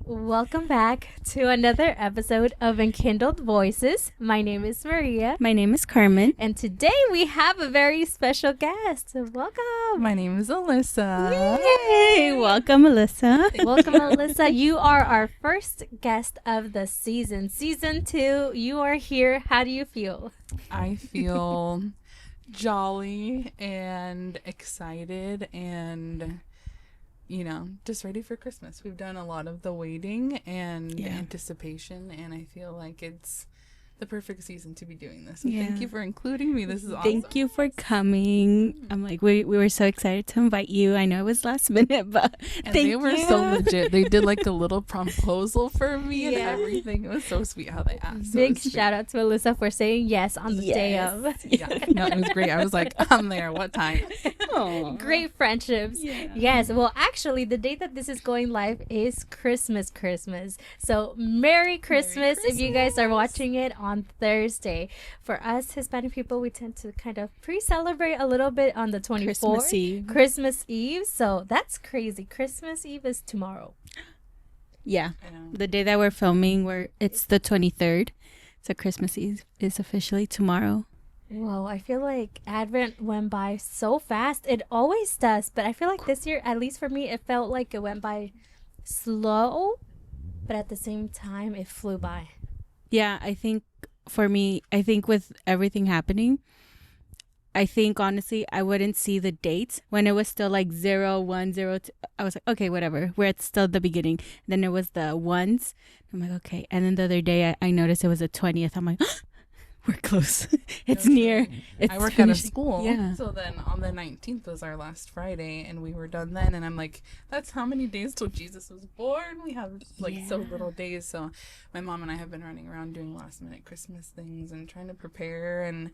Welcome back to another episode of Enkindled Voices. My name is Maria. My name is Carmen. And today we have a very special guest. So welcome. My name is Alyssa. Hey, welcome, Alyssa. Welcome, Alyssa. You are our first guest of the season. Season 2, you are here. How do you feel? I feel jolly and excited and, just ready for Christmas. We've done a lot of the waiting and anticipation, and I feel like it's the perfect season to be doing this. So thank you for including me. This is awesome. Thank you for coming. I'm like, we were so excited to invite you. I know it was last minute, but and thank they were you. so legit. They did like a little proposal for me and everything. It was so sweet how they asked. Big shout out to Alyssa for saying yes on the day of. Yeah, no, it was great. I was like, I'm there. What time? Aww. Great friendships. Yeah. Yes. Well, actually, the day that this is going live is Christmas. So Merry Christmas if you guys are watching it on Thursday. For us Hispanic people, we tend to kind of pre-celebrate a little bit on the 24th. Christmas Eve. So that's crazy. Christmas Eve is tomorrow. Yeah. The day that we're filming, it's the 23rd. So Christmas Eve is officially tomorrow. Whoa, I feel like Advent went by so fast. It always does, but I feel like this year, at least for me, it felt like it went by slow, but at the same time, it flew by. Yeah, I think for me, with everything happening, I think honestly, I wouldn't see the dates when it was still like 0, 1, 0, 2. I was like, okay, whatever. We're at still the beginning. Then it was the ones. I'm like, okay. And then the other day, I noticed it was the 20th. I'm like, we're close. It's near. I work at a school. Yeah. So then on the 19th was our last Friday and we were done then. And I'm like, that's how many days till Jesus was born? We have so little days. So my mom and I have been running around doing last minute Christmas things and trying to prepare and,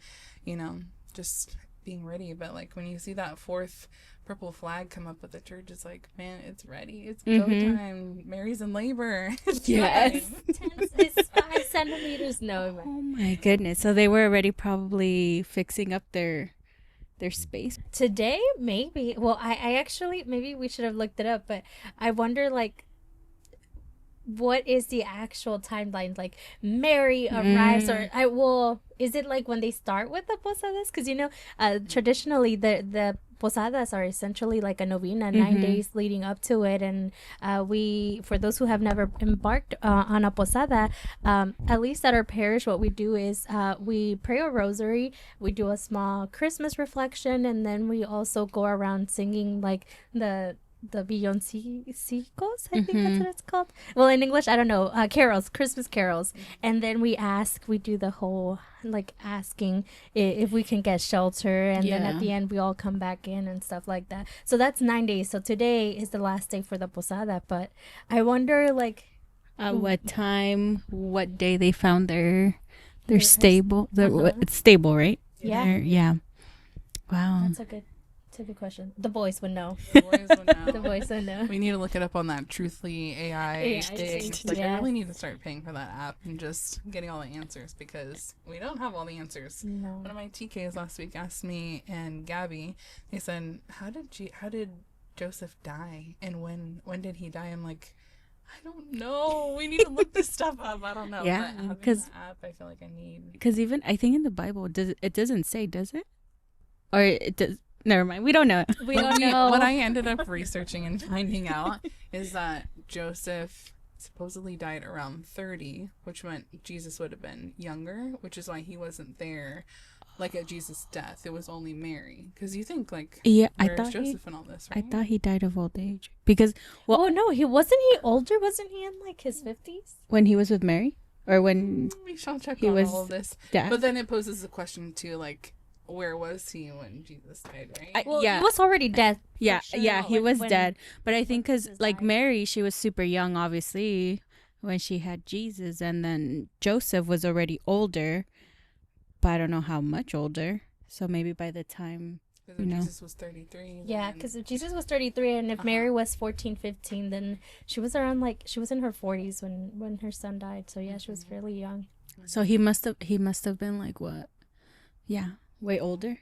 just being ready. But like when you see that 4th purple flag come up at the church, it's like, man, it's ready. It's go time. Mary's in labor. Yes. It's 5 centimeters. No. Oh my goodness. So they were already probably fixing up their space. Today, maybe. Well, I actually, maybe we should have looked it up, but I wonder like, what is the actual timeline? Like Mary arrives is it like when they start with the posadas? Because traditionally the posadas are essentially like a novena, 9 days leading up to it, and we, for those who have never embarked on a posada, at least at our parish, what we do is we pray a rosary, we do a small Christmas reflection, and then we also go around singing like the villancicos, I think that's what it's called. Well, in English, I don't know, carols, Christmas carols. And then we do the whole, like, asking if we can get shelter. And then at the end, we all come back in and stuff like that. So that's 9 days. So today is the last day for the posada. But I wonder, like... what time, what day they found their stable. It's stable, right? Yeah. Yeah. Wow. That's a good question. The boys would know. The boys would know. know. We need to look it up on that Truthly AI thing. I really need to start paying for that app and just getting all the answers because we don't have all the answers. No. One of my TKs last week asked me and Gabby, they said, how did Joseph die and when did he die? I'm like, I don't know. We need to look this stuff up. I don't know. Yeah, because app I feel like I need. Because even I think in the Bible it doesn't say, does it? Or it does. Never mind. We don't know. We don't know. What I ended up researching and finding out is that Joseph supposedly died around 30, which meant Jesus would have been younger, which is why he wasn't there, like at Jesus' death. It was only Mary. Because you think, like, where's Joseph and all this, right? I thought he died of old age. Because, well... Oh, no. He wasn't older? Wasn't he in, like, his 50s? When he was with Mary? Or when... We shall check he on was all of this. Dead. But then it poses a question, too, like... Where was he when Jesus died, right? He was already dead. Yeah, sure. He was dead. But I think because, like, Mary, she was super young, obviously, when she had Jesus. And then Joseph was already older, but I don't know how much older. So maybe by the time, Jesus was 33. Yeah, because if Jesus was 33 and if Mary was 14, 15, then she was around, like, she was in her 40s when her son died. So, yeah, she was fairly young. So he must have been, like, what? Yeah. Way older?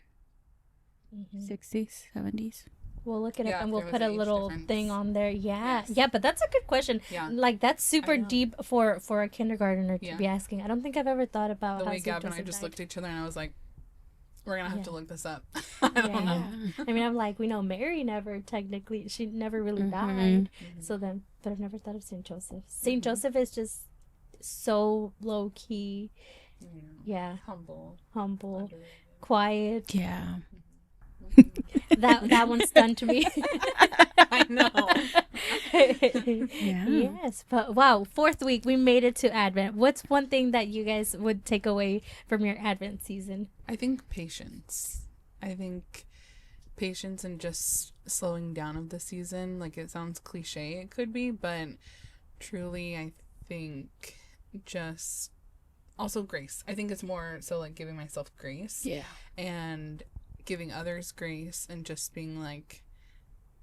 60s, 70s? We'll look it up Yeah, and if we'll there put was a an age little difference. thing on there. Yeah. Yes. Yeah, but that's a good question. Yeah. Like that's super I know. deep for a kindergartner to Yeah. be asking. I don't think I've ever thought about The how way St. Gab and I Joseph just died. looked at each other and I was like, we're gonna have to Yeah. look this up. I don't know. I mean, I'm like, we know Mary never technically, she never really Mhm. died. Mhm. So then, but I've never thought of St. Joseph. St. Joseph is just so low key. Yeah. Humble. Humble. Underrated. Quiet. Yeah. That one stunned me. I know. Yeah. Yes, but wow, 4th week we made it to Advent. What's one thing that you guys would take away from your Advent season? I think patience. I think patience and just slowing down of the season. Like, it sounds cliche, it could be, but truly, I think just also grace. I think it's more so like giving myself grace Yeah. and giving others grace and just being like,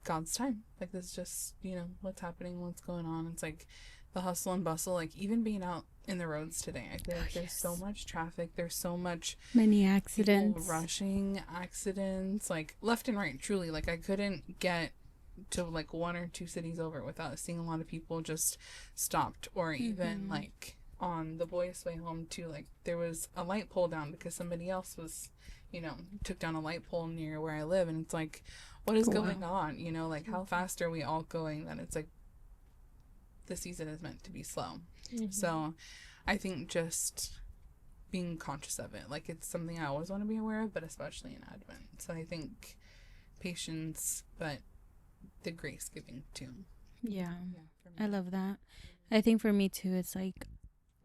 God's time. Like, this is just, what's happening, what's going on. It's like the hustle and bustle, like even being out in the roads today. I feel like there's so much traffic. There's so much Many people accidents. rushing, accidents, like left and right, truly. Like, I couldn't get to like 1 or 2 cities over without seeing a lot of people just stopped, or even like on the boys' way home too. Like, there was a light pole down because somebody else was, took down a light pole near where I live, and it's like, what is going on? Like, how fast are we all going that it's like the season is meant to be slow. So I think just being conscious of it, like, it's something I always want to be aware of, but especially in Advent. So I think patience, but the grace giving too. Yeah. I love that. I think for me too, it's like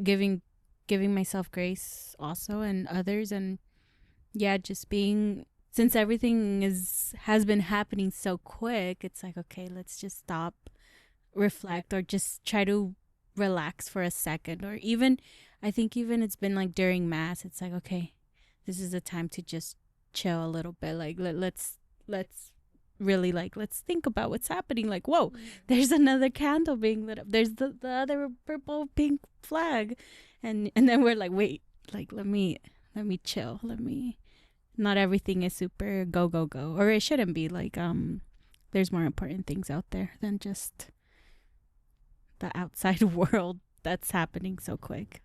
giving myself grace also, and others, and just being, since everything has been happening so quick, it's like, okay, let's just stop, reflect, or just try to relax for a second. Or even, I think even it's been like during mass, it's like, okay, this is a time to just chill a little bit. Like, let's really, like, let's think about what's happening. Like, whoa, there's another candle being lit up, there's the other purple pink flag, and then we're like, wait, like, let me chill, not everything is super go go go, or it shouldn't be. Like, there's more important things out there than just the outside world that's happening so quick.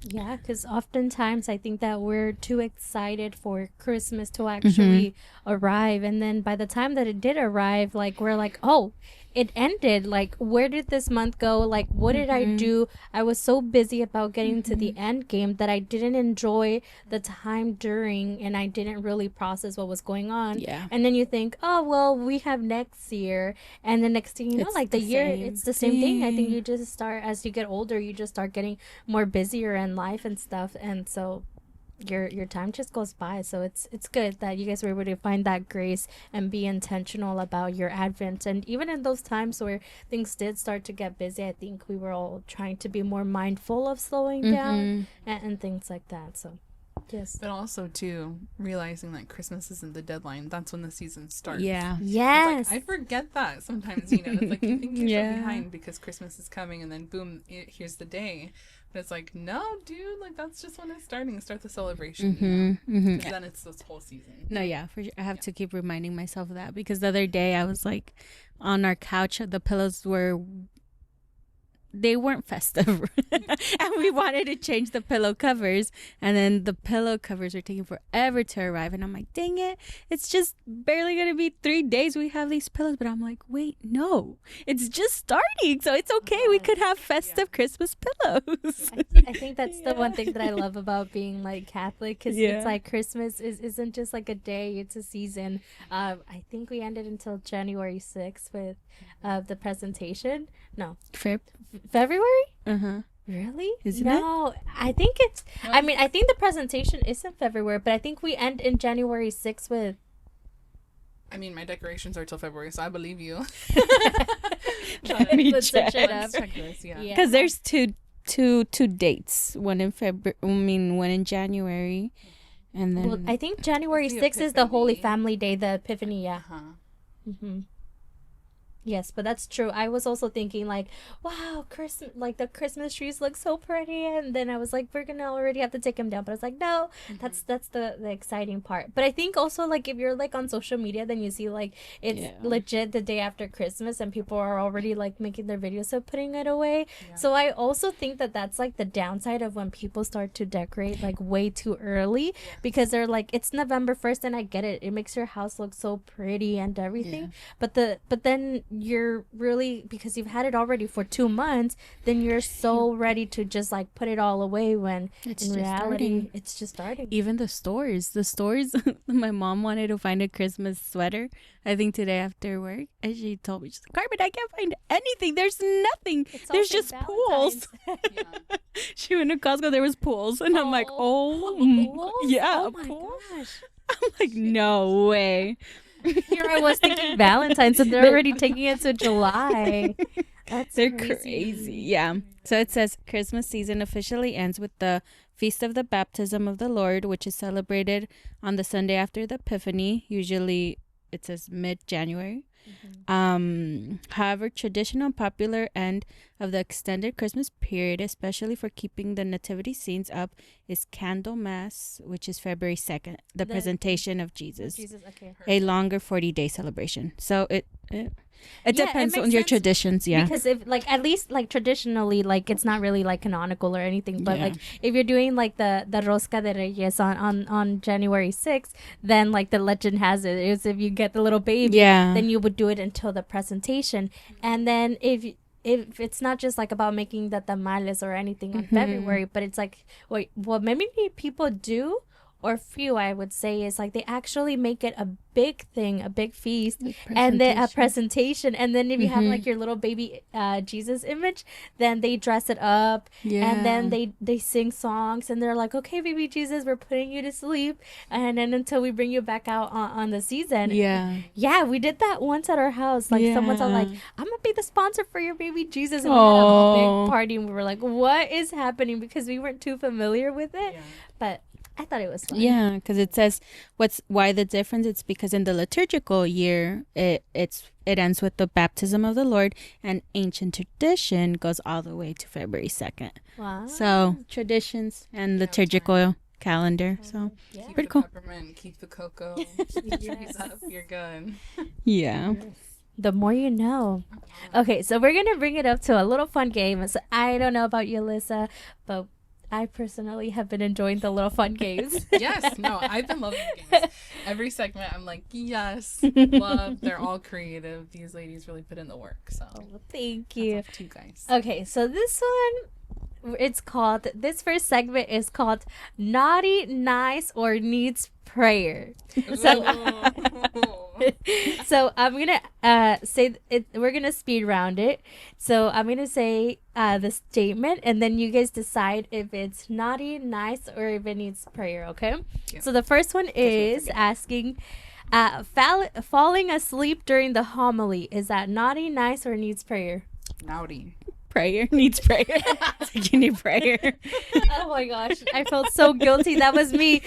Yeah, because oftentimes I think that we're too excited for Christmas to actually arrive. And then by the time that it did arrive, like, we're like, oh, it ended. Like, where did this month go? Like, what did I do? I was so busy about getting to the end game that I didn't enjoy the time during, and I didn't really process what was going on. Yeah. And then you think, oh, well, we have next year. And the next thing you know, It's like, the the year, same it's the same thing. I think thing. you just start, as you get older, you just start getting more busier in life and stuff. And so your time just goes by. So it's good that you guys were able to find that grace and be intentional about your Advent. And even in those times where things did start to get busy, I think we were all trying to be more mindful of slowing down and things like that. So yes. But also too, realizing that Christmas isn't the deadline. That's when the season starts. Yeah. Yes. It's like, I forget that sometimes, It's like you think you're so behind because Christmas is coming, and then boom, here's the day. But it's like, no, dude, like, that's just when it's starting. Start the celebration. Because then it's this whole season. No, yeah, for sure. I have to keep reminding myself of that, because the other day I was like on our couch, the pillows they weren't festive, and we wanted to change the pillow covers, and then the pillow covers are taking forever to arrive, and I'm like, dang it, it's just barely gonna be 3 days we have these pillows. But I'm like, wait, no, it's just starting, so it's okay. We could have festive Christmas pillows. I think that's the one thing that I love about being like Catholic, because it's like Christmas isn't just like a day, it's a season. I think we ended until January 6th with the presentation. No, February? Really? Isn't it? No, I think it's, I mean, I think the presentation is in February, but I think we end in January 6th with, I mean, my decorations are till February, so I believe you. Let me Let's check. search it up. Check this, yeah. Because there's two dates. One in February. One in January, and then Well, I think January It's the 6th is the Holy Epiphany. Family Day, the Epiphany, yeah. Uh-huh. Mm-hmm. Yes, but that's true. I was also thinking like, wow, Christmas, like the Christmas trees look so pretty, and then I was like, we're gonna already have to take them down. But I was like, no, that's the exciting part. But I think also like if you're like on social media, then you see like it's legit the day after Christmas, and people are already like making their videos of putting it away. Yeah. So I also think that that's like the downside of when people start to decorate like way too early, because they're like, it's November 1st, and I get it, it makes your house look so pretty and everything, but then you're really, because you've had it already for 2 months, then you're so ready to just like put it all away, when in reality it's just starting. Even the stores my mom wanted to find a Christmas sweater, I think today after work, and she told me, she's like, Carmen, I can't find anything, there's nothing, there's just pools. She went to Costco, there was pools, and I'm like, pools? Yeah, my gosh. I'm like, no way. Here I was thinking Valentine's, and they're already taking it to July. They're crazy. Yeah. So it says Christmas season officially ends with the Feast of the Baptism of the Lord, which is celebrated on the Sunday after the Epiphany. Usually it says mid-January. However, traditional and popular end of the extended Christmas period, especially for keeping the nativity scenes up, is Candlemas, which is February 2nd, the presentation of Jesus. Okay. A longer 40-day celebration. So it depends on your traditions, because if like, at least like traditionally, like it's not really like canonical or anything, but like if you're doing like the Rosca de Reyes on January 6th, then like the legend has it is, if you get the little baby, then you would do it until the presentation. And then if it's not just like about making the tamales or anything in February, but it's like what maybe people do, or few, I would say, is like they actually make it a big thing, a big feast, and then a presentation. And then if you have like your little baby Jesus image, then they dress it up, and then they sing songs, and they're like, okay, baby Jesus, we're putting you to sleep, and then until we bring you back out on the season. We did that once at our house. Like someone's all like, I'm gonna be the sponsor for your baby Jesus, and we had a big party, and we were like, what is happening, because we weren't too familiar with it. But I thought it was fun. Yeah, because it says why the difference. It's because in the liturgical year, it ends with the baptism of the Lord, and ancient tradition goes all the way to February 2nd. Wow. So traditions and liturgical calendar. So pretty cool. Peppermint, keep the cocoa. You're good. Yeah. The more you know. Okay, so we're gonna bring it up to a little fun game. So I don't know about you, Alyssa, but I personally have been enjoying the little fun games. Yes, no, I've been loving the games. Every segment, I'm like, yes, love. They're all creative. These ladies really put in the work. So thank you. That's up to you guys. Okay, so this first segment is called Naughty, Nice, or Needs Prayer. So I'm gonna say it. We're gonna speed round it. So I'm gonna say the statement, and then you guys decide if it's naughty, nice, or if it needs prayer. Okay. Yeah. So the first one is asking, falling asleep during the homily. Is that naughty, nice, or needs prayer? Naughty. Prayer needs prayer. You need prayer. Oh my gosh, I felt so guilty. That was me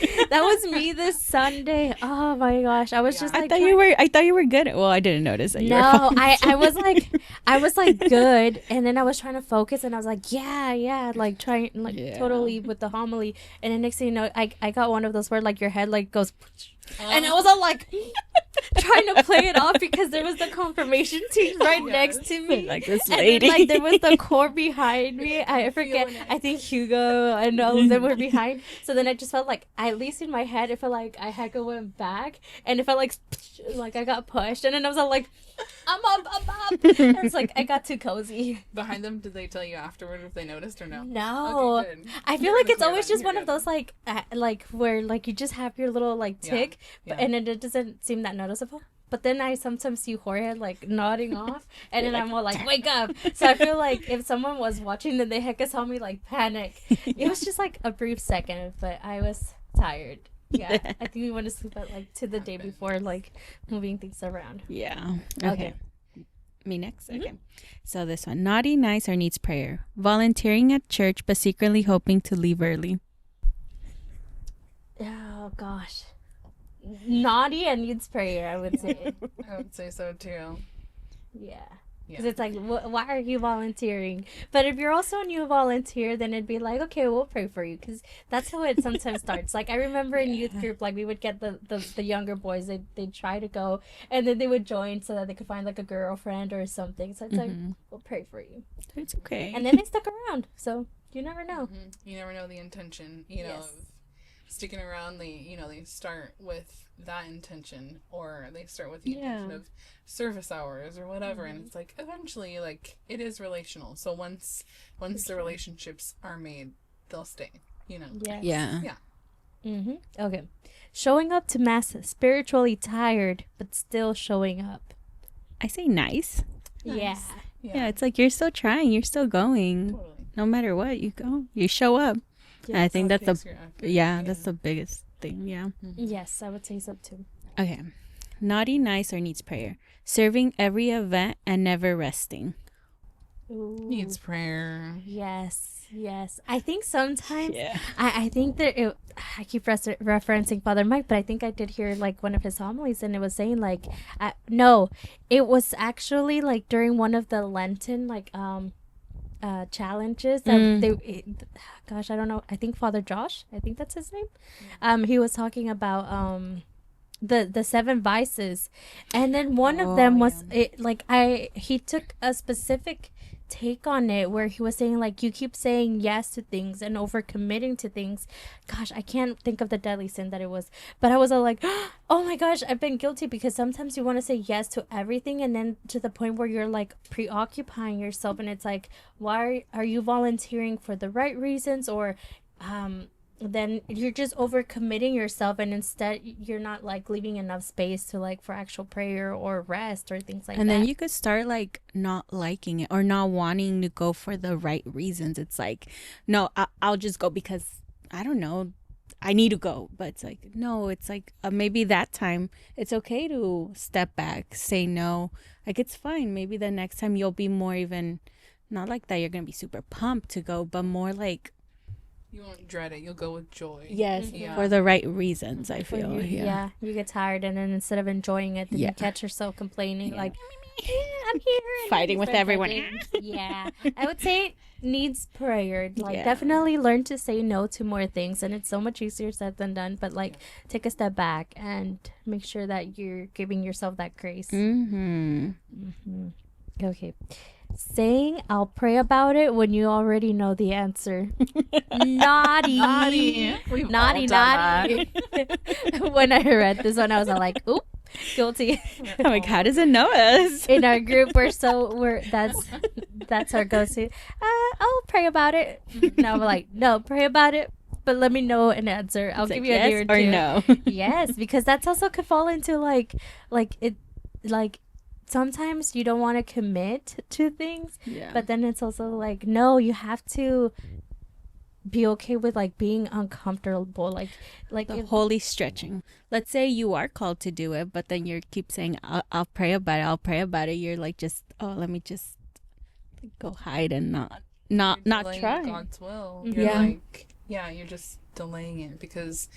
this Sunday. Oh my gosh, I was just like, I thought you were good. Well, I didn't notice that. No, I was like good, and then I was trying to focus, and I was like, like trying totally with the homily, and then next thing you know, I got one of those where like your head like goes. And I was all like trying to play it off, because there was the confirmation team right next to me, like this lady, and then, like there was the core behind me. I forget. I think Hugo and all of them were behind. So then I just felt like, at least in my head, it felt like I had to went back, and it felt like I got pushed, and then I was all like, I'm up. And it's like I got too cozy. Behind them, did they tell you afterward if they noticed or no? No. Okay, I feel like it's always just one of those like where like you just have your little like tick, and it doesn't seem that noticeable. But then I sometimes see Jorge like nodding off, and then I'm all like, wake up. So I feel like if someone was watching, then they heck saw me like panic. It was just like a brief second, but I was tired. Yeah, I think we went to sleep at like to the day before, like moving things around. Yeah. Okay. Me next? Okay. So this one, naughty, nice, or needs prayer. Volunteering at church but secretly hoping to leave early. Oh gosh. Naughty and needs prayer, I would say. I would say so too. Yeah. Because it's like, why are you volunteering? But if you're also a new volunteer, then it'd be like, okay, we'll pray for you. Because that's how it sometimes starts. Like, I remember in youth group, like, we would get the younger boys, they'd try to go, and then they would join so that they could find, like, a girlfriend or something. So it's like, we'll pray for you. It's okay. And then they stuck around. So you never know. You never know the intention, you know, of sticking around. They start with that intention, or they start with the intention of service hours or whatever, and it's like eventually, like, it is relational. So once the relationships are made, they'll stay, you know. Okay, showing up to mass spiritually tired but still showing up. I say nice. Yeah, it's like you're still trying, you're still going. Totally. No matter what, you go, you show up. I think that's that's the biggest thing. Yes, I would say so too. Okay, naughty, nice, or needs prayer. Serving every event and never resting. Ooh. Needs prayer. Yes. I think sometimes I think that I keep referencing Father Mike, but I think I did hear like one of his homilies, and it was saying like no, it was actually like during one of the Lenten like challenges that gosh, I don't know, I think Father Josh, I think that's his name, he was talking about the 7 vices, and then one of them was he took a specific take on it where he was saying like, you keep saying yes to things and overcommitting to things. Gosh, I can't think of the deadly sin that it was, but I was all like, oh my gosh, I've been guilty, because sometimes you want to say yes to everything, and then to the point where you're like preoccupying yourself, and it's like, why are you volunteering for the right reasons, or then you're just overcommitting yourself, and instead you're not like leaving enough space to like for actual prayer or rest or things like that. And then you could start like not liking it or not wanting to go for the right reasons. It's like, no, I'll just go because I don't know, I need to go. But it's like, no, it's like maybe that time it's okay to step back, say no. Like, it's fine. Maybe the next time you'll be more, even not like that you're gonna be super pumped to go, but more like, you won't dread it. You'll go with joy. Yes, for the right reasons, I feel. You get tired, and then instead of enjoying it, then you catch yourself complaining, like, I'm here. Fighting with everyone. I would say it needs prayer. Like, definitely learn to say no to more things, and it's so much easier said than done, but, like, take a step back and make sure that you're giving yourself that grace. Okay. Saying I'll pray about it when you already know the answer. Naughty. Naughty. When I read this one, I was like, oop, guilty. I'm like, how does it know us? In our group, that's our go-to. I'll pray about it. Now we're like, no, pray about it, but let me know an answer. I'll give you a year or two. Or no. Yes, because that's also could fall into like sometimes you don't want to commit to things, but then it's also like, no, you have to be okay with like being uncomfortable, like the holy stretching. Let's say you are called to do it, but then you keep saying, I'll pray about it. You're like, just let me just go hide and not try God's will. You're you're just delaying it because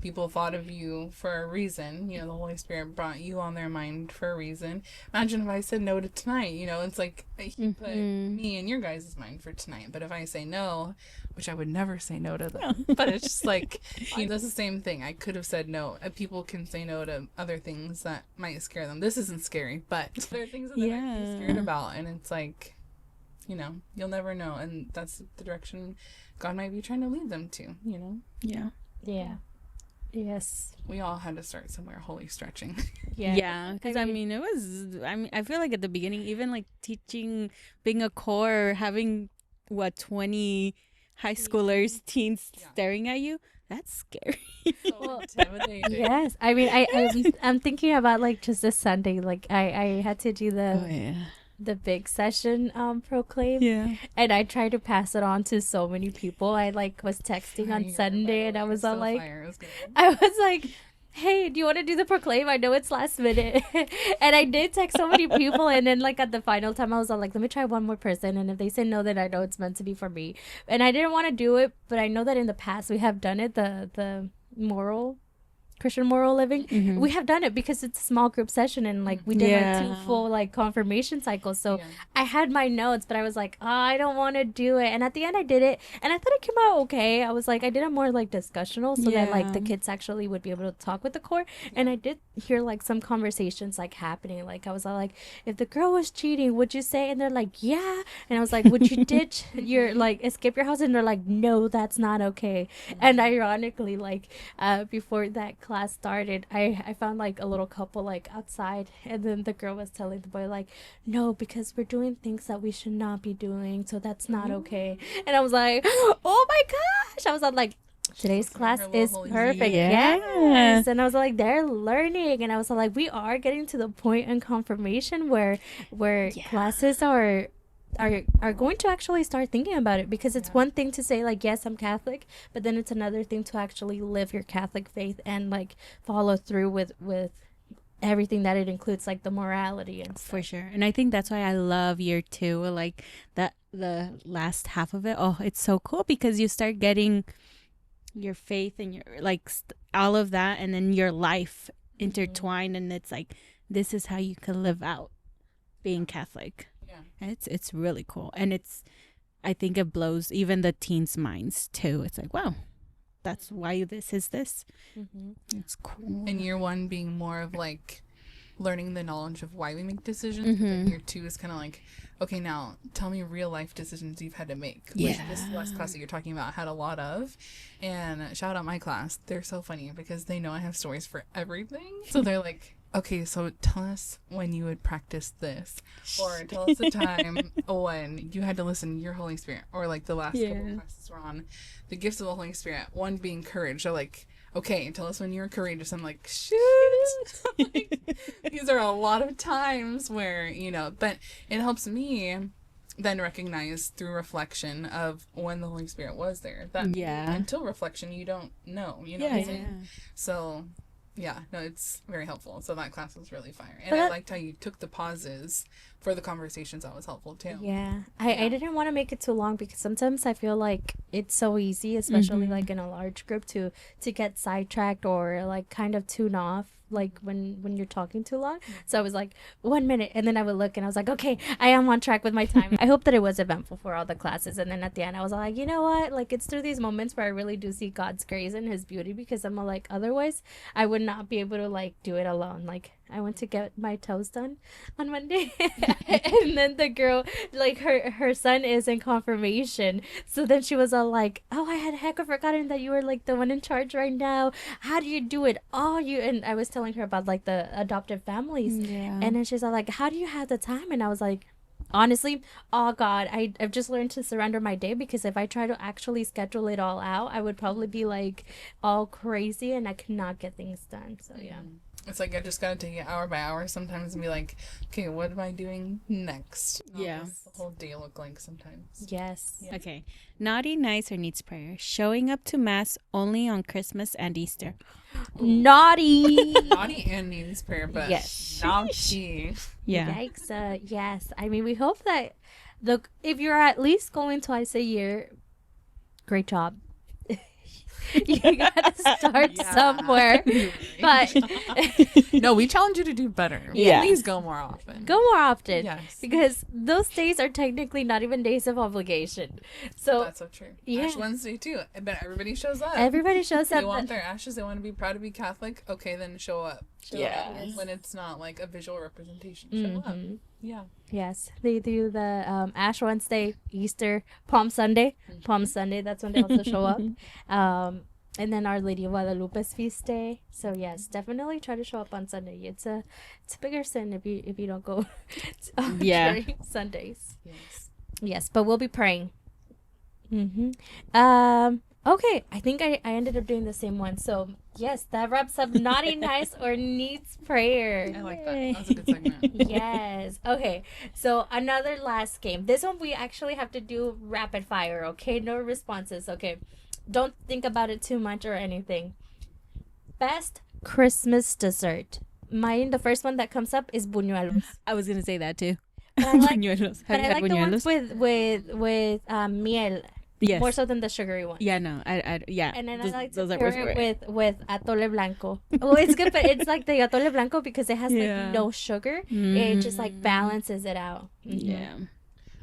people thought of you for a reason. You know, the Holy Spirit brought you on their mind for a reason. Imagine if I said no to tonight. You know, it's like He put me in your guys' mind for tonight. But if I say no, which I would never say no to them, but it's just like, that's the same thing. I could have said no. People can say no to other things that might scare them. This isn't scary, but there are things that they might be scared about. And it's like, you know, you'll never know. And that's the direction God might be trying to lead them to, you know? Yeah. Yes. We all had to start somewhere, holy stretching. Because I feel like at the beginning, even like teaching, being a core, having 20 high schoolers, teens staring at you, that's scary. So intimidating. Yes. I mean, I'm thinking about like just this Sunday, like I had to do the big session proclaim, and I tried to pass it on to so many people. I like was texting on Sunday, and I was all like, I was like, hey, do you want to do the proclaim? I know it's last minute. And I did text so many people, and then like at the final time I was all like, let me try one more person, and if they say no, then I know it's meant to be for me. And I didn't want to do it, but I know that in the past we have done it, the moral Christian moral living. Mm-hmm. We have done it because it's a small group session, and like we did like 2 full like confirmation cycles. So I had my notes, but I was like, oh, I don't want to do it. And at the end I did it, and I thought it came out okay. I was like, I did it more like discussional, so that like the kids actually would be able to talk with the core. And I did hear like some conversations like happening. Like I was all like, if the girl was cheating, would you say? And they're like, yeah. And I was like, would you ditch your like escape your house? And they're like, no, that's not okay. And ironically, like before that class started, I found like a little couple like outside, and then the girl was telling the boy like, no, because we're doing things that we should not be doing, so that's not okay. And I was like, oh my gosh. I was like, today's class is perfect. Yes. And I was like, they're learning. And I was like, we are getting to the point in confirmation where classes are going to actually start thinking about it, because it's one thing to say like, yes, I'm Catholic, but then it's another thing to actually live your Catholic faith and like follow through with everything that it includes, like the morality and stuff. For sure. And I think that's why I love year 2, like that the last half of it. Oh, it's so cool because you start getting your faith and your like all of that, and then your life intertwined, and it's like, this is how you can live out being Catholic. And it's really cool, and I think it blows even the teens' minds too. It's like, wow, that's why this is this. It's cool. And year 1 being more of like learning the knowledge of why we make decisions. And year 2 is kind of like, okay, now tell me real life decisions you've had to make. Which this last class that you're talking about had a lot of. And shout out my class. They're so funny because they know I have stories for everything. So they're like, okay, so tell us when you would practice this, or tell us the time when you had to listen to your Holy Spirit, or like the last couple of classes were on the gifts of the Holy Spirit, one being courage. They're like, okay, tell us when you're courageous. I'm like, shoot. Like, these are a lot of times where, you know, but it helps me then recognize through reflection of when the Holy Spirit was there. That until reflection, you don't know, you know what I'm saying? So yeah, no, it's very helpful. So that class was really fire. And I liked how you took the pauses for the conversations. That was helpful too. I didn't want to make it too long, because sometimes I feel like it's so easy, especially like in a large group, to get sidetracked or like kind of tune off, like when you're talking too long. So I was like, 1 minute, and then I would look and I was like, okay, I am on track with my time. I hope that it was eventful for all the classes. And then at the end I was like, you know what, like it's through these moments where I really do see God's grace and his beauty, because I'm like, otherwise I would not be able to like do it alone. Like I went to get my toes done on Monday and then the girl, like her son is in confirmation, so then she was all like, oh, I had heck of forgotten that you were like the one in charge right now. How do you do it? Oh, you. And I was telling her about like the adoptive families, and then she's all like, how do you have the time? And I was like, honestly, oh God, I've just learned to surrender my day, because if I try to actually schedule it all out, I would probably be like all crazy and I could not get things done. So yeah. It's like I just gotta take it hour by hour sometimes and be like, okay, what am I doing next? Yeah. What does the whole day look like sometimes? Yes. Yeah. Okay. Naughty, nice, or needs prayer. Showing up to Mass only on Christmas and Easter. Naughty. Naughty and needs prayer, but naughty. Yeah. Yikes. Yes. I mean, we hope that if you're at least going twice a year, great job. You gotta start somewhere. But no, we challenge you to do better. Please go more often. Yes. Because those days are technically not even days of obligation. So that's so true. Ash Wednesday too. I bet everybody shows up. They want their ashes, they want to be proud to be Catholic. Okay, then show up. Show up when it's not like a visual representation. Show up. Yeah. Yes. They do the Ash Wednesday, Easter, Palm Sunday. Palm Sunday, that's when they also show up. And then Our Lady of Guadalupe's feast day. So yes, definitely try to show up on Sunday. It's a bigger sin if you don't go during Sundays. Yes, but we'll be praying. Okay, I think I ended up doing the same one. So yes, that wraps up naughty, nice, or needs prayer. I like that. That was a good segment. Yes. Okay. So another last game. This one we actually have to do rapid fire. Okay, no responses. Okay, don't think about it too much or anything. Best Christmas dessert. Mine, the first one that comes up is buñuelos. I was gonna say that too. But I like, buñuelos. but I like the ones with miel. Yes. More so than the sugary one. Yeah, no, yeah. And then those, I like to those are pair it with atole blanco. Well, it's good, but it's like the atole blanco because it has like no sugar. It just like balances it out. Yeah.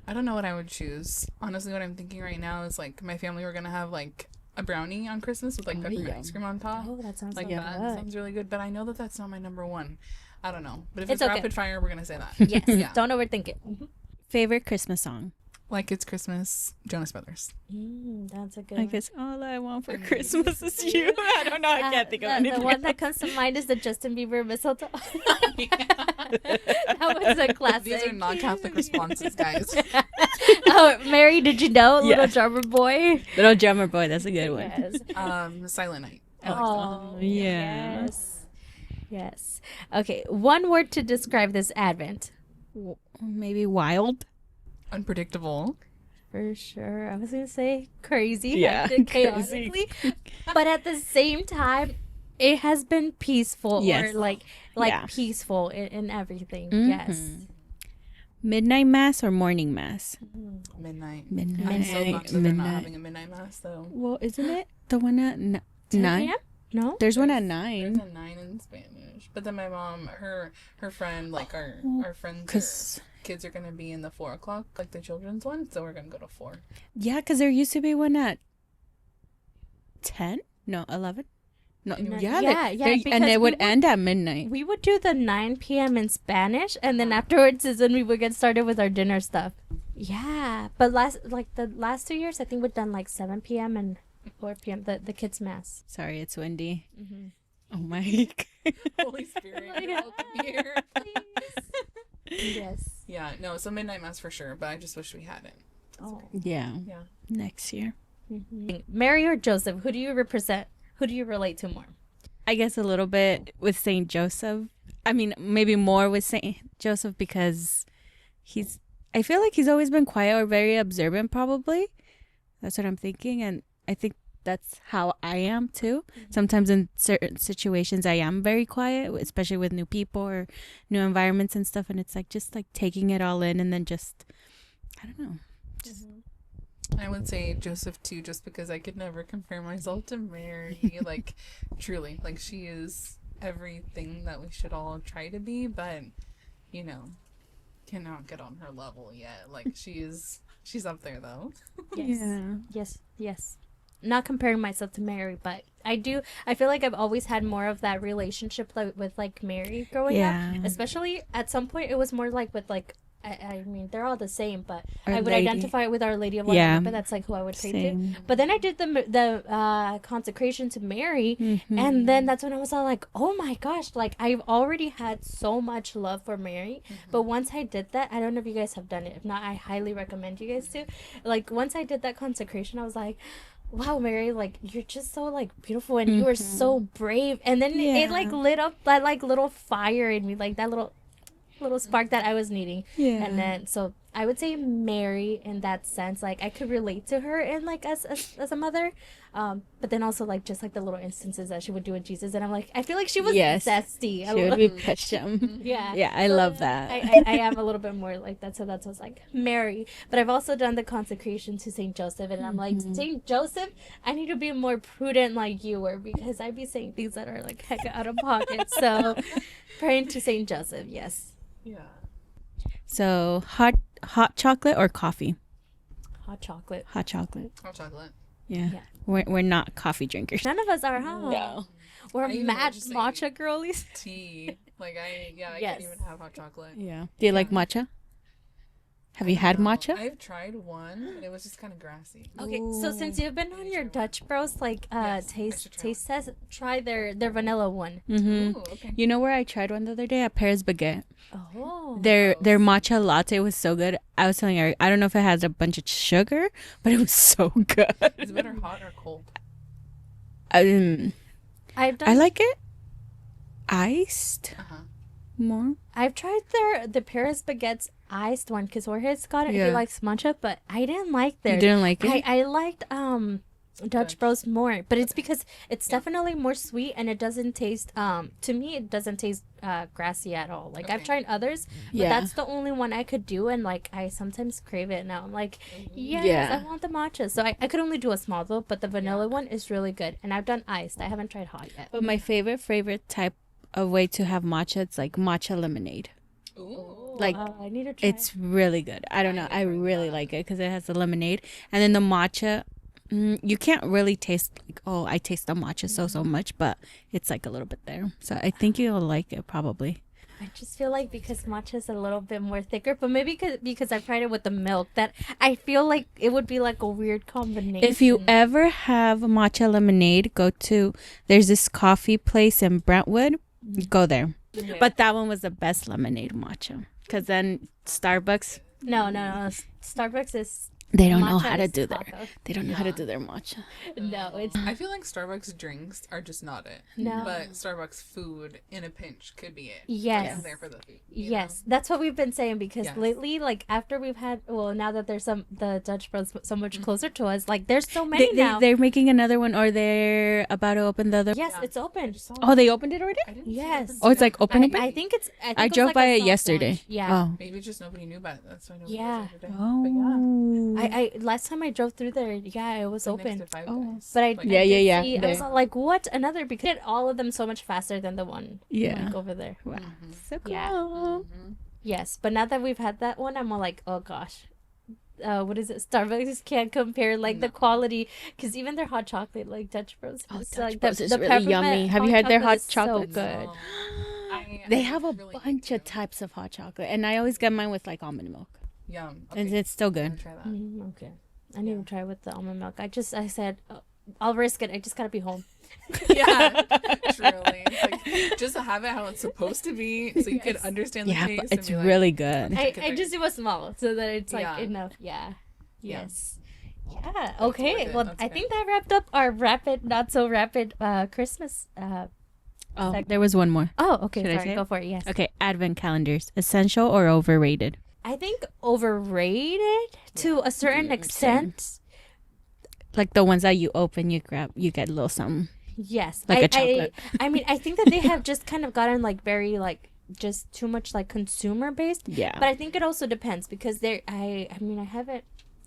I don't know what I would choose. Honestly, what I'm thinking right now is like my family were gonna have like a brownie on Christmas with like peppermint ice cream on top. Oh, that sounds like so that. good. Sounds really good. But I know that that's not my number one. I don't know. But if It's it's okay. rapid fire, we're gonna say that. Yes. Yeah. Don't overthink it. Favorite Christmas song? Like It's Christmas, Jonas Brothers. That's a good I one. guess all I want for Christmas is you. I don't know. I can't think of anything. The one that comes to mind is the Justin Bieber mistletoe. That was a classic. These are not Catholic responses, guys. Oh, Mary, did you know? Yeah. Little drummer boy. Little Drummer Boy. That's a good one. Yes. Silent Night. Oh, yeah. Yes. Okay, one word to describe this Advent. Maybe wild. Unpredictable. For sure. I was going to say crazy. Yeah, hectic, chaotically. But at the same time, it has been peaceful. Yes. Or like Yeah. peaceful in everything. Mhm. Yes. Midnight mass or morning mass? Midnight. Midnight. I'm so bummed that they're not having a midnight mass though. Well, isn't it the one at 10 9? p.m.? No? There's one at There's 9. a 9 in Spanish. But then my mom, her friend, like our friends, Cause kids are gonna be in the 4 o'clock, like the children's one, so we're gonna go to 4. yeah, because there used to be one at 10. No, 11. No, yeah, and because it would end at midnight. We would do the 9 p.m. in Spanish, and then afterwards is when we would get started with our dinner stuff. Yeah, but the last 2 years, I think we've done like 7 p.m. and 4 p.m. the kids' mass. Sorry, it's windy. Mm-hmm. Oh my. Holy Spirit, you're welcome here. Yes. Yeah, no, so midnight mass for sure, but I just wish we hadn't. Oh. Yeah. Yeah. Next year. Mary or Joseph? Who do you represent? Who do you relate to more? I guess a little bit with Saint Joseph. I mean, maybe more with Saint Joseph because I feel like he's always been quiet or very observant, probably. That's what I'm thinking. And I think that's how I am too. Sometimes in certain situations, I am very quiet, especially with new people or new environments and stuff. And it's like just like taking it all in and then just, I don't know. Just I would say Joseph too, just because I could never compare myself to Mary. Like, truly, like she is everything that we should all try to be, but you know, cannot get on her level yet. Like she's up there though. Yes. Yes. Not comparing myself to Mary, but I feel like I've always had more of that relationship with like Mary growing up. Especially at some point it was more like with like I mean they're all the same, but Our I would Lady. identify it with Our Lady of Guadalupe. That's like who I would pray to. But then I did the consecration to Mary, and then that's when I was all like, oh my gosh, like I've already had so much love for Mary. But once I did that, I don't know if you guys have done it. If not, I highly recommend you guys to. Like once I did that consecration, I was like, wow, Mary, like you're just so like beautiful and you are so brave. And then it like lit up that like little fire in me, like that little spark that I was needing. And then so I would say Mary in that sense, like I could relate to her in like as a mother, but then also like just like the little instances that she would do with Jesus, and I'm like I feel like she was zesty. She would be pushed him. Yeah, I love that. I am a little bit more like that, so that's what's like Mary. But I've also done the consecration to Saint Joseph, and I'm like, Saint Joseph, I need to be more prudent like you were, because I'd be saying things that are like heck out of pocket. So praying to Saint Joseph, yes. Yeah. So hot chocolate or coffee? Hot chocolate. Hot chocolate. Hot chocolate. Yeah. We're not coffee drinkers. None of us are, huh? No. We're I even mad just say matcha girlies. Tea. Like I Yes. can't even have hot chocolate. Yeah. Do you like matcha? Have you had matcha? I've tried one, but it was just kind of grassy. Okay, so since you've been on your Dutch Bros, like Yes, I should taste test, try their vanilla one. Mm-hmm. Ooh, okay. You know where I tried one the other day? At Paris Baguette. Oh. Their matcha latte was so good. I was telling Eric, I don't know if it has a bunch of sugar, but it was so good. Is it better hot or cold? I've done. I like it iced Uh-huh. more. I've tried the Paris Baguette's iced one because Jorge's got it. Yeah. He likes matcha, but I didn't like theirs. You didn't like it? I liked Dutch Bros more, but it's because it's definitely more sweet and it doesn't taste to me it doesn't taste grassy at all. Like I've tried others, but that's the only one I could do, and like I sometimes crave it now. I'm like, yes, I want the matcha. So I could only do a small though, but the vanilla one is really good, and I've done iced. I haven't tried hot yet. But my favorite type of way to have matcha, it's like matcha lemonade. Ooh. Like I need to try. It's really good. I don't know. I really like it because it has the lemonade, and then the matcha. You can't really taste like, oh, I taste the matcha so much, but it's like a little bit there. So I think you'll like it probably. I just feel like because matcha is a little bit more thicker, but maybe because I've tried it with the milk, that I feel like it would be like a weird combination. If you ever have matcha lemonade, there's this coffee place in Brentwood. Go there. Okay. But that one was the best lemonade matcha. Because then Starbucks. No. Starbucks is... They don't know how to do their matcha. No, it's... I feel like Starbucks drinks are just not it. No. But Starbucks food in a pinch could be it. Yes. It's there for the food. Yes. That's what we've been saying, because lately, like, after we've had... Well, now that there's the Dutch Bros so much closer to us, like, there's so many now. They're making another one, or they're about to open the other... Yes, it's open. Oh, they opened it already? Yes. Oh, it's like open? I think it's... I drove by it yesterday. Launch. Yeah. Oh. Maybe just nobody knew about it. That's why nobody was there today. Oh. But I last time I drove through there, it was open. But I yeah. I was like, what? Another? Because I did all of them so much faster than the one like, over there. Wow. So cool. Yeah. Yes, but now that we've had that one, I'm all like, oh gosh. What is it? Starbucks can't compare like the quality, because even their hot chocolate, like Dutch Bros, Dutch Bros is really yummy. Have you had their hot chocolate? So good. They have a bunch of types of hot chocolate, and I always get mine with like almond milk. Yum. Okay. And it's still good. Try that. Okay. I need to try with the almond milk. I said, I'll risk it. I just gotta be home. Yeah, truly. It's like, just to have it how it's supposed to be, so you can understand the taste. But it's really good. I just do a small, so that it's like enough. Yeah. Yes. Yeah. Okay. Well, I think that wrapped up our rapid, not so rapid, Christmas. There was one more. Oh, okay. Should Sorry. Go for it. Yes. Okay. Advent calendars, essential or overrated? I think overrated to a certain extent. Like the ones that you open, you grab, you get a little something. Yes. Like a chocolate. I mean, I think that they have just kind of gotten like very like just too much like consumer based. Yeah. But I think it also depends, because I haven't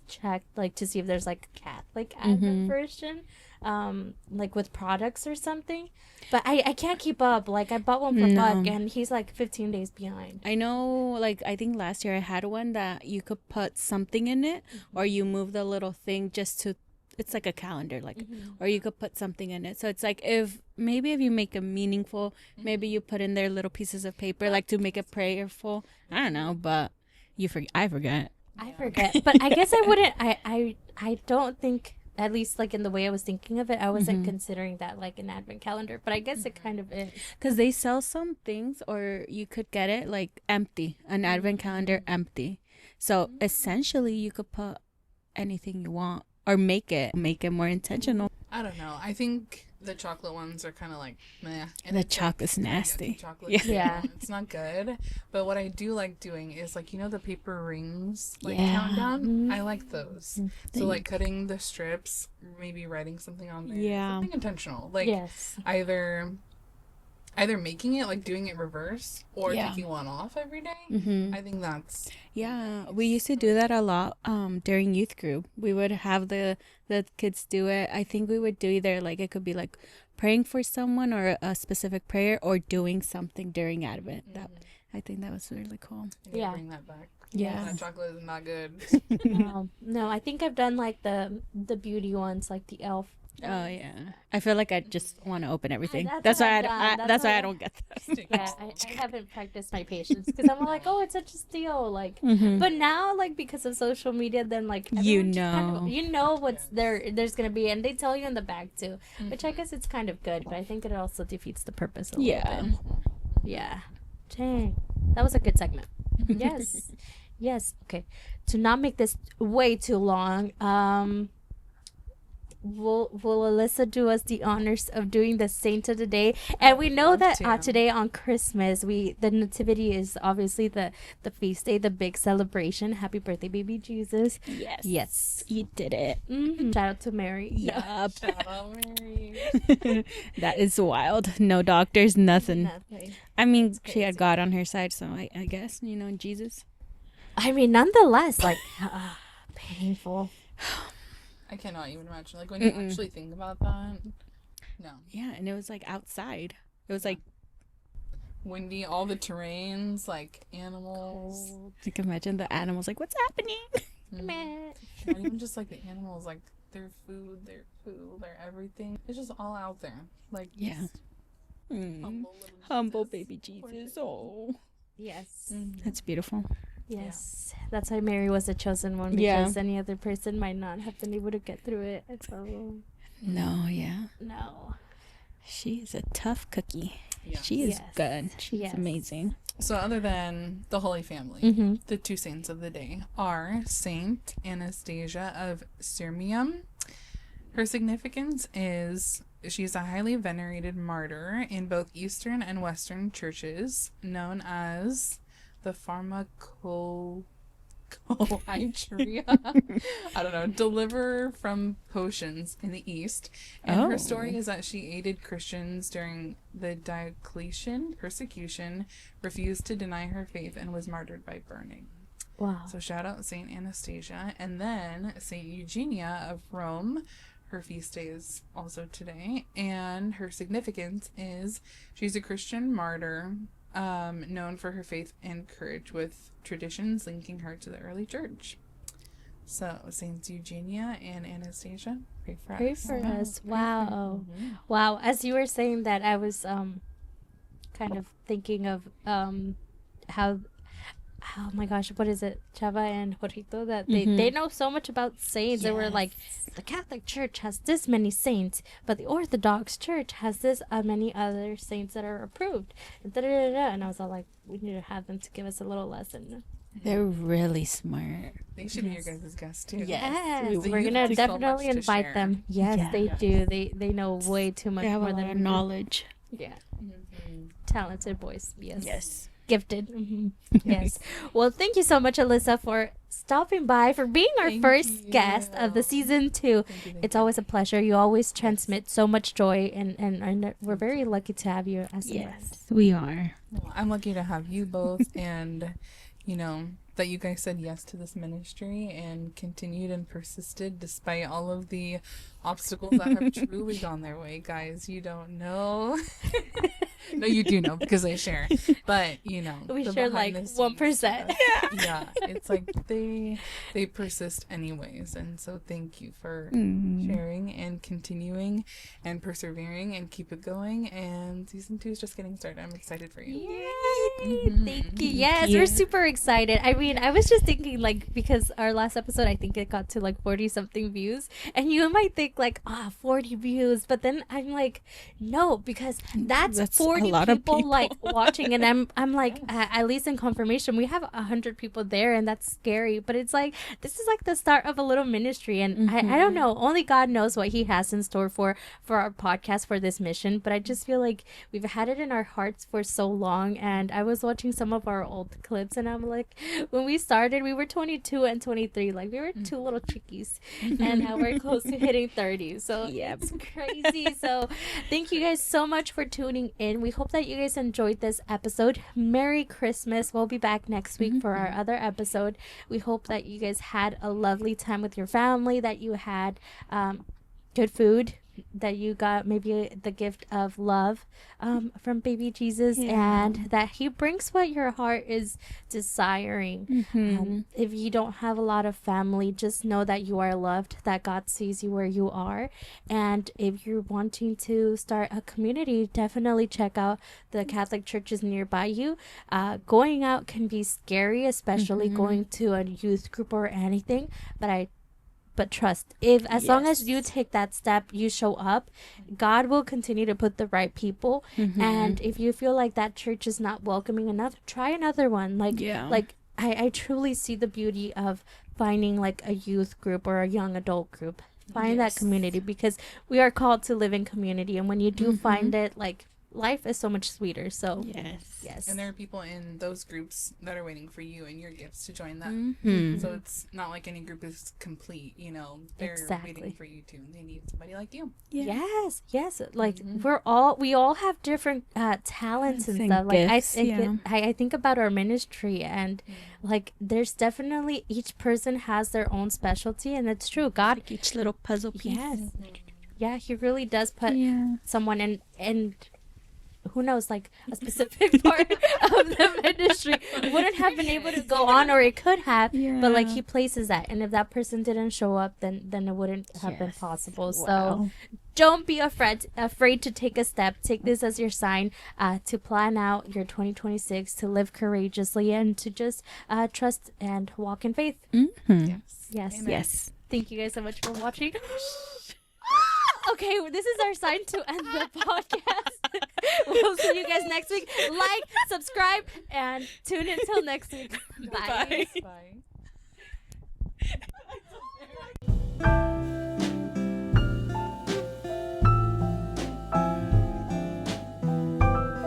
checked like to see if there's like a Catholic Advent version, like with products or something. But I can't keep up. Like I bought one for Buck, and he's like 15 days behind. I know, like I think last year I had one that you could put something in it, or you move the little thing just to, it's like a calendar, like, or you could put something in it. So it's like if you make it meaningful, maybe you put in there little pieces of paper, like to make it prayerful. I don't know, but I forget. But I guess I wouldn't. I don't think, at least like in the way I was thinking of it, I wasn't considering that like an advent calendar. But I guess it kind of is, because they sell some things, or you could get it like empty, an advent calendar empty. So essentially, you could put anything you want, or make it more intentional. I don't know. I think the chocolate ones are kind of like meh. And the chocolate's nasty. Yeah. It's not good. But what I do like doing is like, the paper rings, like countdown. I like those. So like cutting the strips, maybe writing something on there. Yeah. Something intentional. Like either making it, like doing it reverse, or taking one off every day. I think that's... Yeah, we used to do that a lot during youth group. We would have the kids do it. I think we would do either, like, it could be like praying for someone, or a specific prayer, or doing something during Advent. I think that was really cool. Yeah. Bring that back. Yeah. That chocolate is not good. No, I think I've done like the beauty ones, like the elf. Oh yeah, I feel like I just want to open everything. That's why I don't get that. Yeah, I haven't practiced my patience, because I'm like, oh, it's such a steal, like. But now, like, because of social media, then like what's there's gonna be, and they tell you in the back too, which I guess it's kind of good, but I think it also defeats the purpose a little bit. Yeah. Dang, that was a good segment. Yes. Okay, to not make this way too long, will Alyssa do us the honors of doing the saint of the day? And we know that today on Christmas, the nativity is obviously the feast day, the big celebration. Happy birthday, baby Jesus. Yes, you did it. Shout out to Mary. Yup. Shout out Mary. That is wild. No doctors, nothing. I mean, That's she had crazy. God on her side, so I guess, Jesus. I mean, nonetheless, like painful. I cannot even imagine. Like, when you actually think about that, no. Yeah, and it was like outside. It was like windy, all the terrains, like animals. Like, imagine the animals, like, what's happening? Not even just like the animals, like their food, their poo, their everything. It's just all out there. Like, Yeah. Humble baby Jesus. Oh, Yes. that's beautiful. Yes. That's why Mary was the chosen one, because any other person might not have been able to get through it. So, No, yeah. no. She is a tough cookie. Yeah. She is good. She's amazing. So other than the Holy Family, the two saints of the day are Saint Anastasia of Sirmium. Her significance is she's a highly venerated martyr in both Eastern and Western churches, known as the pharmacopoeia. I don't know, deliverer from potions in the East. And her story is that she aided Christians during the Diocletian persecution, refused to deny her faith, and was martyred by burning. Wow. So shout out Saint Anastasia. And then Saint Eugenia of Rome. Her feast day is also today. And her significance is she's a Christian martyr, known for her faith and courage, with traditions linking her to the early church. So Saints Eugenia and Anastasia, pray for us. Pray for us. Wow. Wow. As you were saying that, I was kind of thinking of how, oh my gosh, what is it, Chava and Jorito, that they know so much about saints. They were like, the Catholic Church has this many saints, but the Orthodox Church has this many other saints that are approved. And I was all like, we need to have them to give us a little lesson. They're really smart. They should be your guys' guests too. Yes, The we're youth gonna have so definitely much to invite share. them. Yes, they do. They know way too much They have more a than lot of we do. knowledge. Yeah, talented boys. Yes. Gifted. Yes. Well, thank you so much, Alyssa, for stopping by, for being our first guest of the season 2. It's always a pleasure. You always transmit so much joy, and we're very lucky to have you as a friend. Yes, we are. Well, I'm lucky to have you both, and that you guys said yes to this ministry and continued and persisted despite all of the obstacles that have truly gone their way. Guys, you don't know. No, you do know, because I share. But we share like 1%. Yeah, it's like they persist anyways, and so thank you for sharing and continuing and persevering, and keep it going. And season 2 is just getting started. I'm excited for you. Yay! Thank you. Yes, we're super excited. I mean, I was just thinking, like, because our last episode, I think it got to like 40 something views, and you might think like, 40 views, but then I'm like, no, because that's 40 a lot people, of people like watching, and I'm like, at least in confirmation, we have 100 people there, and that's scary. But it's like, this is like the start of a little ministry, and I don't know, only God knows what He has in store for our podcast, for this mission. But I just feel like we've had it in our hearts for so long. And I was watching some of our old clips, and I'm like, when we started, we were 22 and 23, like we were two little chickies, and now we're close to hitting 30. So it's crazy. So thank you guys so much for tuning in. We hope that you guys enjoyed this episode. Merry Christmas. We'll be back next week for our other episode. We hope that you guys had a lovely time with your family, that you had good food, that you got maybe the gift of love from baby Jesus, and that He brings what your heart is desiring. If you don't have a lot of family, just know that you are loved, that God sees you where you are. And if you're wanting to start a community, definitely check out the Catholic churches nearby you. Going out can be scary, especially going to a youth group or anything, but trust, if as long as you take that step, you show up, God will continue to put the right people. And if you feel like that church is not welcoming enough, try another one. I truly see the beauty of finding like a youth group or a young adult group find that community, because we are called to live in community, and when you do find it, like, life is so much sweeter. So yes, and there are people in those groups that are waiting for you and your gifts to join them. So it's not like any group is complete, you know. They're waiting for you too. They need somebody like you. Yes, like we all have different talents and stuff. Like gifts, I think about our ministry, and like there's definitely, each person has their own specialty, and it's true. God, like each little puzzle piece. Yeah, he really does put someone in, and who knows, like a specific part of the ministry wouldn't have been able to go on, or it could have, but like he places that, and if that person didn't show up, then it wouldn't have been possible. So don't be afraid to take a step. Take this as your sign to plan out your 2026, to live courageously, and to just trust and walk in faith. Yes. Thank you guys so much for watching. Okay, this is our sign to end the podcast. We'll see you guys next week. Like, subscribe, and tune in till next week. Bye. Bye.